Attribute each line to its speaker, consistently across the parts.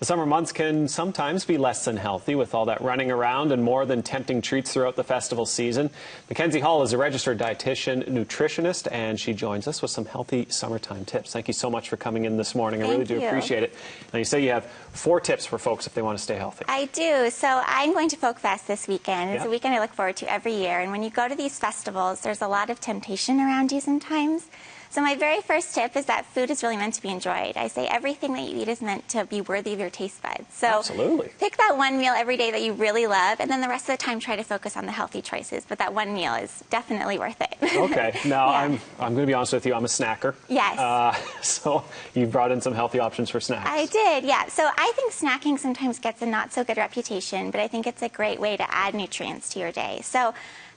Speaker 1: The summer months can sometimes be less than healthy with all that running around and more than tempting treats throughout the festival season. Mckenzie Hall is a registered dietitian, nutritionist, and she joins us with some healthy summertime tips. Thank you so much for coming in this morning. I really do appreciate it. Now, you say you have 4 tips for folks if they want to stay healthy.
Speaker 2: I do. So I'm going to Folk Fest this weekend. It's a weekend I look forward to every year. And when you go to these festivals, there's a lot of temptation around you sometimes. So my very first tip is that food is really meant to be enjoyed. I say everything that you eat is meant to be worthy of your taste buds. So
Speaker 1: absolutely.
Speaker 2: Pick that one meal every day that you really love, and then the rest of the time try to focus on the healthy choices. But that one meal is definitely worth it.
Speaker 1: Okay. Now, I'm going to be honest with you. I'm a snacker.
Speaker 2: Yes.
Speaker 1: So you brought in some healthy options for snacks.
Speaker 2: I did, yeah. So I think snacking sometimes gets a not so good reputation, but I think it's a great way to add nutrients to your day. So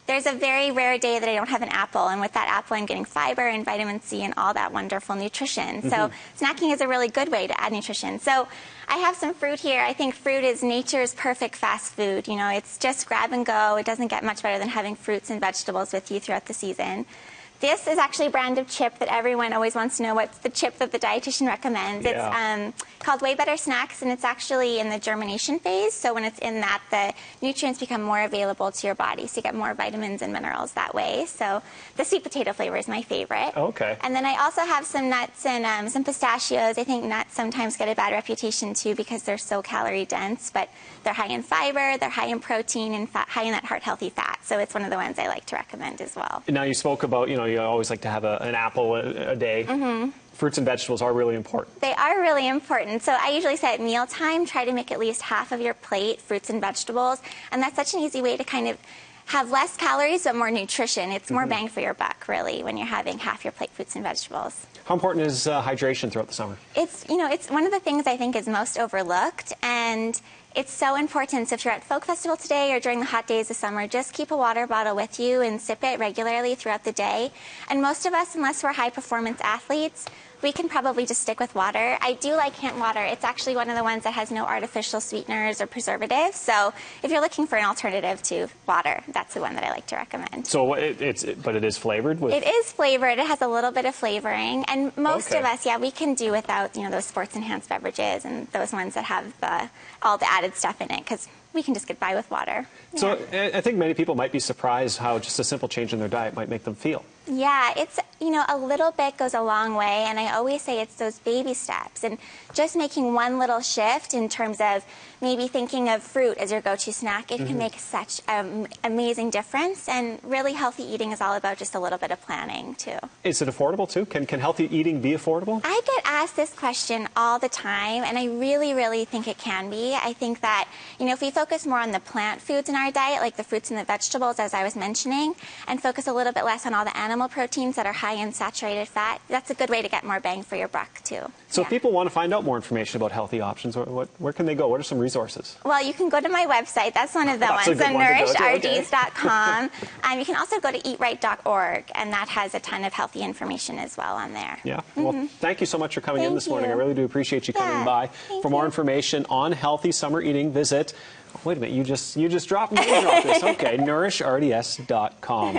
Speaker 2: there's a very rare day that I don't have an apple, and with that apple I'm getting fiber and vitamin C and all that wonderful nutrition. So snacking is a really good way to add nutrition. So I have some fruit here. I think fruit is nature's perfect fast food. You know, it's just grab and go. It doesn't get much better than having fruits and vegetables with you throughout the season. This is actually a brand of chip that everyone always wants to know what's the chip that the dietitian recommends. It's called Way Better Snacks, and it's actually in the germination phase. So when it's in that, the nutrients become more available to your body. So you get more vitamins and minerals that way. So the sweet potato flavor is my favorite.
Speaker 1: Okay.
Speaker 2: And then I also have some nuts and some pistachios. I think nuts sometimes get a bad reputation too because they're so calorie dense, but they're high in fiber, they're high in protein, and high in that heart-healthy fat. So it's one of the ones I like to recommend as well.
Speaker 1: Now, you spoke about, you always like to have an apple a day. Fruits and vegetables are really important.
Speaker 2: They are really important. So I usually say at mealtime, try to make at least half of your plate fruits and vegetables. And that's such an easy way to kind of have less calories but more nutrition. It's more bang for your buck, really, when you're having half your plate fruits and vegetables.
Speaker 1: How important is hydration throughout the summer?
Speaker 2: It's one of the things I think is most overlooked, and it's so important. So if you're at Folk Festival today or during the hot days of summer, just keep a water bottle with you and sip it regularly throughout the day. And most of us, unless we're high-performance athletes, we can probably just stick with water. I do like hemp water. It's actually one of the ones that has no artificial sweeteners or preservatives. So if you're looking for an alternative to water, that's the one that I like to recommend.
Speaker 1: So but it is flavored with?
Speaker 2: It is flavored. It has a little bit of flavoring. And most of us, we can do without, those sports-enhanced beverages and those ones that have all the added stuff in it, because we can just get by with water.
Speaker 1: So I think many people might be surprised how just a simple change in their diet might make them feel.
Speaker 2: Yeah, it's, a little bit goes a long way, and I always say it's those baby steps, and just making one little shift in terms of maybe thinking of fruit as your go-to snack, it can make such an amazing difference, and really healthy eating is all about just a little bit of planning, too.
Speaker 1: Is it affordable, too? Can healthy eating be affordable?
Speaker 2: I get asked this question all the time, and I really, really think it can be. I think that, if we focus more on the plant foods in our diet, like the fruits and the vegetables, as I was mentioning, and focus a little bit less on all the animal proteins that are high in saturated fat, that's a good way to get more bang for your buck, too.
Speaker 1: So if people want to find out more information about healthy options, where can they go? What are some resources?
Speaker 2: Well, you can go to my website. That's one of the ones, so nourishedrds.com. You can also go to eatright.org, and that has a ton of healthy information as well on there.
Speaker 1: Yeah. Well, thank you so much for coming in this morning. I really do appreciate you coming by. For more information on healthy summer eating, visit, wait a minute, you just dropped this. Okay, nourishedrds.com.